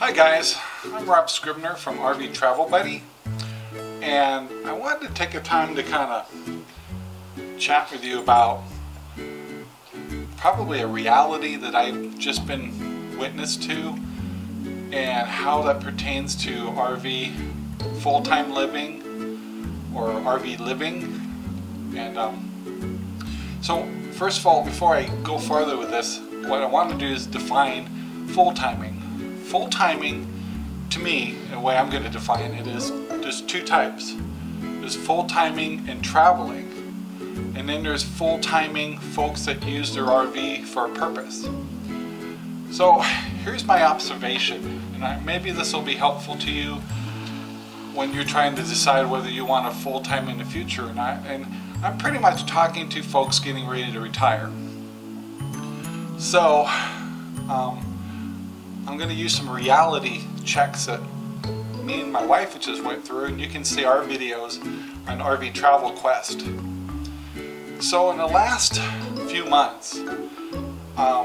Hi guys, I'm Rob Scribner from RV Travel Buddy, and I wanted to take a time to kind of chat with you about probably a reality that I've just been witness to and how that pertains to RV full-time living or RV living. And so first of all, before I go farther with this, what I want to do is define full-timing. Full-timing, to me, the way I'm going to define it, is there's two types. There's full-timing and traveling, and then there's full-timing folks that use their RV for a purpose. So here's my observation, and maybe this will be helpful to you when you're trying to decide whether you want a full-time in the future or not. And I'm pretty much talking to folks getting ready to retire. So I'm going to use some reality checks that me and my wife just went through, and you can see our videos on RV Travel Quest. So in the last few months,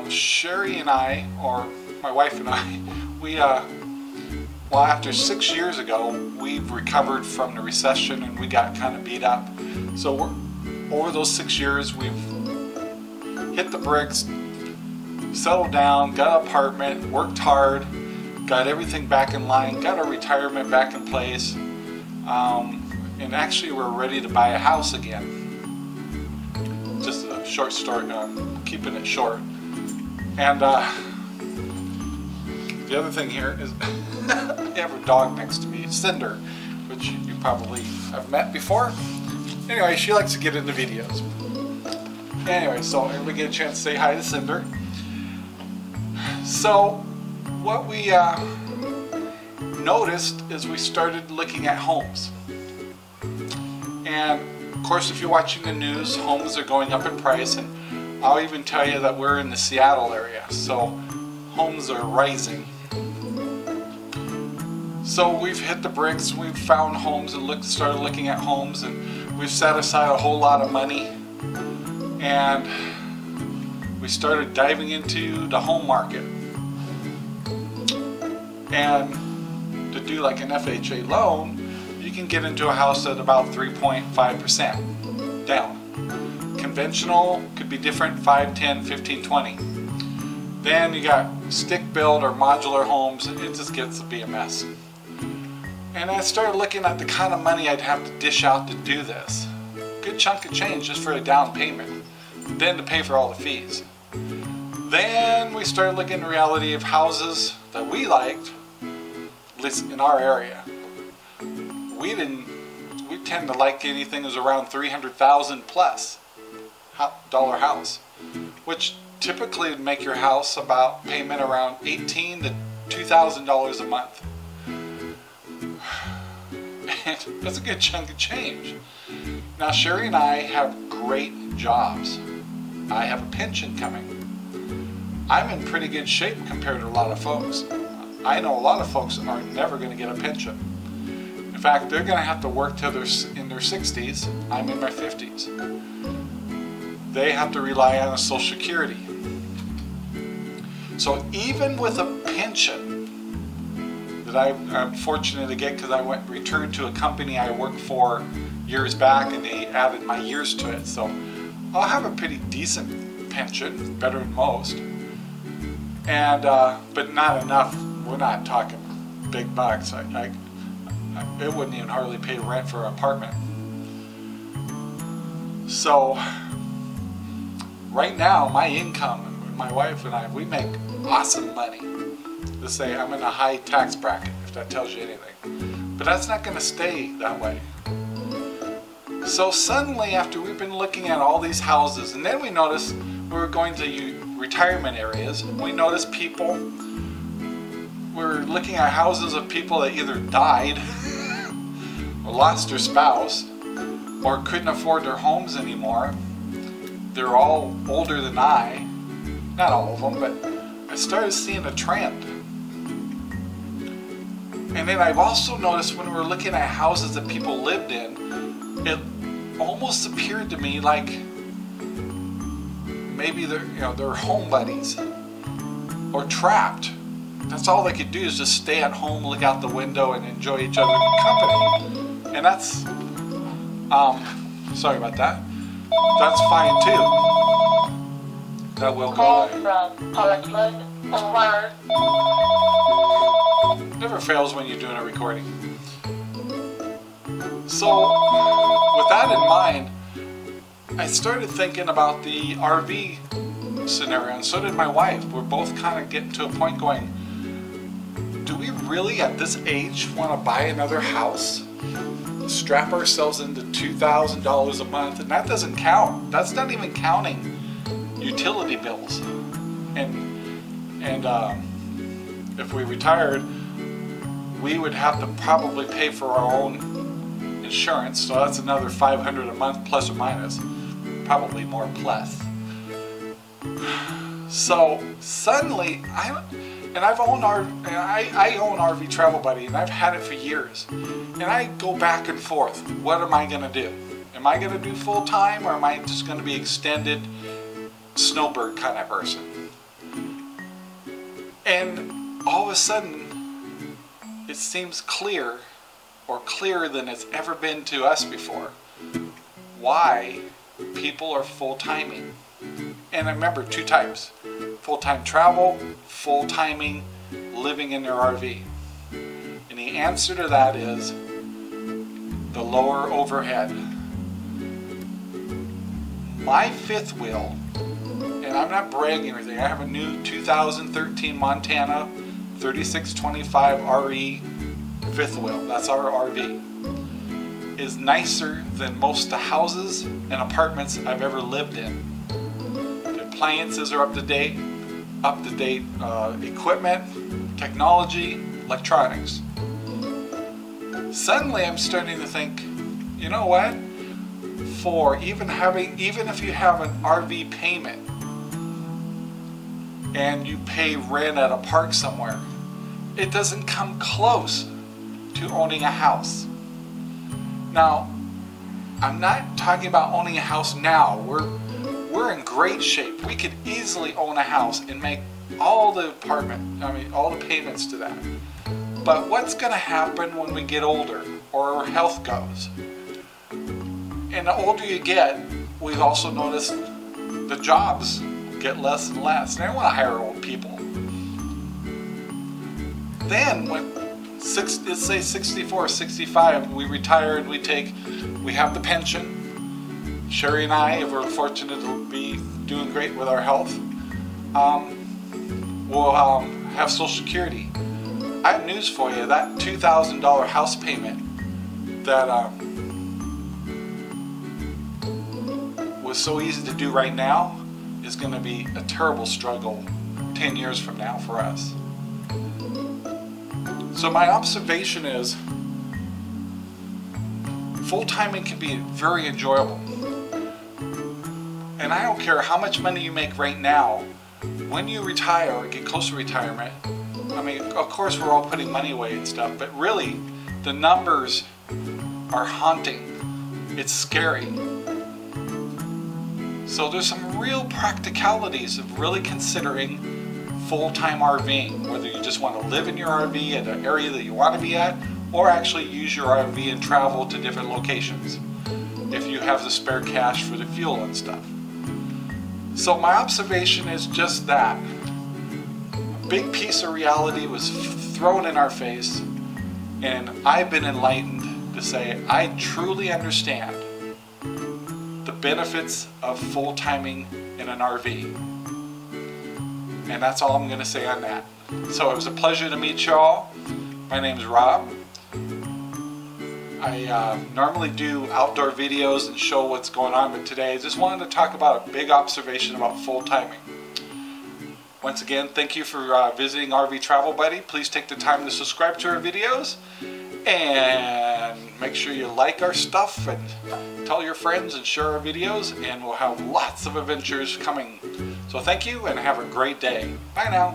Sherry and I, or my wife and I, well, after 6 years ago, we've recovered from the recession and we got kind of beat up. So over those 6 years, we've hit the bricks, settled down, got an apartment, worked hard, got everything back in line, got our retirement back in place, and actually we're ready to buy a house again. Just a short story, keeping it short. And the other thing here is I have a dog next to me, Cinder, which you probably have met before. Anyway, she likes to get into videos. Anyway, so we get a chance to say hi to Cinder. So what we noticed is we started looking at homes. And of course, if you're watching the news, homes are going up in price, and I'll even tell you that we're in the Seattle area, so homes are rising. So we've hit the bricks, we've found homes and started looking at homes, and we've set aside a whole lot of money, and we started diving into the home market. And to do like an FHA loan, you can get into a house at about 3.5% down. Conventional could be different, 5, 10, 15, 20. Then you got stick built or modular homes, and it just gets to be a mess. And I started looking at the kind of money I'd have to dish out to do this. Good chunk of change just for a down payment, then to pay for all the fees. Then we started looking at the reality of houses that we liked, at least in our area. We tend to like anything that's around $300,000 plus dollar house, which typically would make your house about payment around $1,800 to $2,000 a month. And that's a good chunk of change. Now Sherry and I have great jobs. I have a pension coming. I'm in pretty good shape compared to a lot of folks. I know a lot of folks are never going to get a pension. In fact, they're going to have to work till they're in their 60s. I'm in my 50s. They have to rely on a Social Security. So even with a pension that I'm fortunate to get, because I returned to a company I worked for years back and they added my years to it. So I'll have a pretty decent pension, better than most. And but not enough. We're not talking big bucks. It wouldn't even hardly pay rent for an apartment. So right now, my income, my wife and I, we make awesome money. Let's say I'm in a high tax bracket, if that tells you anything. But that's not going to stay that way. So suddenly, after we've been looking at all these houses, and then we noticed we were going to retirement areas, we noticed people, we were looking at houses of people that either died or lost their spouse or couldn't afford their homes anymore. They're all older than I, not all of them, but I started seeing a trend. And then I've also noticed when we were looking at houses that people lived in, it almost appeared to me like maybe they're home buddies or trapped. that's all they could do is just stay at home, look out the window, and enjoy each other's company. And that's, sorry about that. That's fine too. That will go away. Never fails when you're doing a recording. So, with that in mind, I started thinking about the RV scenario, and so did my wife. We're both kind of getting to a point going, do we really at this age want to buy another house? Strap ourselves into $2,000 a month, and that doesn't count. That's not even counting utility bills. And if we retired, we would have to probably pay for our own insurance, so that's another $500 a month plus or minus, probably more plus. So suddenly, I own RV Travel Buddy, and I've had it for years, and I go back and forth. What am I going to do? Am I going to do full time, or am I just going to be extended snowbird kind of person? And all of a sudden, it seems clear, or clearer than it's ever been to us before, why people are full-timing. And remember, two types: full-time travel, full-timing living in their RV. And the answer to that is the lower overhead. My fifth wheel, and I'm not bragging or anything, I have a new 2013 Montana 3625 RE fifth wheel. That's our RV. Is nicer than most of the houses and apartments I've ever lived in. The appliances are up to date equipment, technology, electronics. Suddenly I'm starting to think, you know what? For even if you have an RV payment and you pay rent at a park somewhere, it doesn't come close to owning a house. Now, I'm not talking about owning a house now. We're in great shape. We could easily own a house and make all the payments to that. But what's going to happen when we get older or our health goes? And the older you get, we've also noticed the jobs get less and less. They don't want to hire old people. Then when let's say 64 or 65, we retire and we have the pension. Sherry and I, if we're fortunate to be doing great with our health, we'll have Social Security. I have news for you. That $2,000 house payment that was so easy to do right now is going to be a terrible struggle 10 years from now for us. So my observation is full-timing can be very enjoyable. And I don't care how much money you make right now, when you retire or get close to retirement, I mean, of course we're all putting money away and stuff, but really the numbers are haunting. It's scary. So there's some real practicalities of really considering full-time RVing, whether you just want to live in your RV at an area that you want to be at, or actually use your RV and travel to different locations if you have the spare cash for the fuel and stuff. So my observation is just that. A big piece of reality was thrown in our face, and I've been enlightened to say I truly understand the benefits of full-timing in an RV. And that's all I'm going to say on that. So it was a pleasure to meet you all. My name is Rob. I normally do outdoor videos and show what's going on, but today I just wanted to talk about a big observation about full-timing. Once again, thank you for visiting RV Travel Buddy. Please take the time to subscribe to our videos and make sure you like our stuff and tell your friends and share our videos, and we'll have lots of adventures coming. So thank you and have a great day. Bye now.